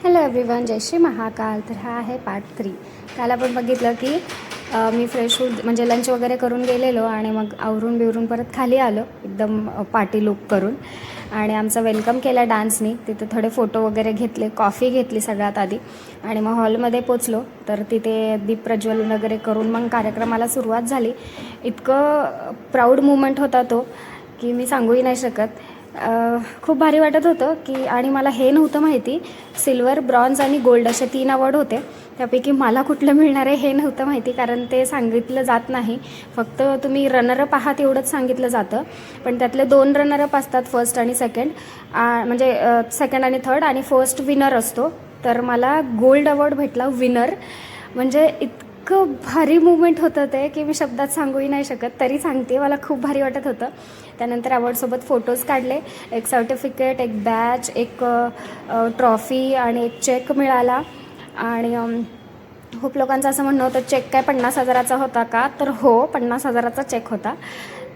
Hello everyone, जय श्री महाकाल. तर हा आहे पार्ट 3. काल आपण बघितलं की मी फ्रेश होऊन म्हणजे लंच वगैरे करून गेलेलो आणि मग आवरून बिवरून परत खाली आलो एकदम पार्टी लुक करून आणि आमचा वेलकम केला डान्सनी. तिथे थोडे फोटो वगैरे घेतले, कॉफी घेतली सगळ्यात आधी आणि मग हॉलमध्ये पोचलो. तर तिथे दीप प्रज्वलन वगैरे करून मग कार्यक्रमाला सुरुवात झाली. इतकं प्राऊड मुमेंट होता तो की मी सांगूही नाही शकत. खूप भारी वाटत होतं की आणि मला हे नव्हतं माहिती सिल्वर, ब्रॉन्झ आणि गोल्ड असे 3 अवॉर्ड होते. त्यापैकी मला कुठलं मिळणार आहे हे नव्हतं माहिती, कारण ते सांगितलं जात नाही. फक्त तुम्ही रनरअप आहात एवढंच सांगितलं जातं. पण त्यातले 2 रनरअप असतात, फर्स्ट आणि सेकंड, म्हणजे सेकंड आणि थर्ड, आणि फर्स्ट विनर असतो. तर मला गोल्ड अवॉर्ड भेटला विनर. म्हणजे इतकं भारी मुवमेंट होतं ते की मी शब्दात सांगूही नाही शकत. तरी सांगते, मला खूप भारी वाटत होतं. त्यानंतर अवॉर्डसोबत फोटोज काढले, एक सर्टिफिकेट, एक बॅच, एक ट्रॉफी आणि एक चेक मिळाला. आणि खूप लोकांचं असं म्हणणं होतं चेक काय 50,000चा होता का? तर हो, 50,000चा चेक होता.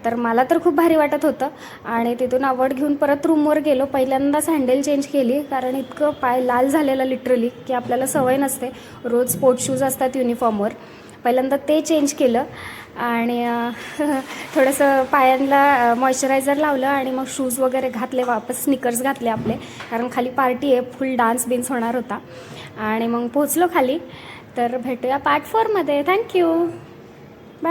तर मला तर खूप भारी वाटत होतं. आणि तिथून अवॉर्ड घेऊन परत रूमवर गेलो. पहिल्यांदाच हँडल चेंज केली, कारण इतकं पाय लाल झालेलं लिटरली की आपल्याला सवय नसते. रोज स्पोर्ट्स शूज असतात युनिफॉर्मवर, पहिल्यांदा ते चेंज केलं आणि थोडंसं पायांना मॉइश्चरायझर लावलं आणि मग शूज वगैरे घातले, वापस स्निकर्स घातले आपले, कारण खाली पार्टी आहे, फुल डान्स बिन्स होणार होता. आणि मग पोचलो खाली. तर भेटूया पार्ट 4मध्ये. थँक्यू.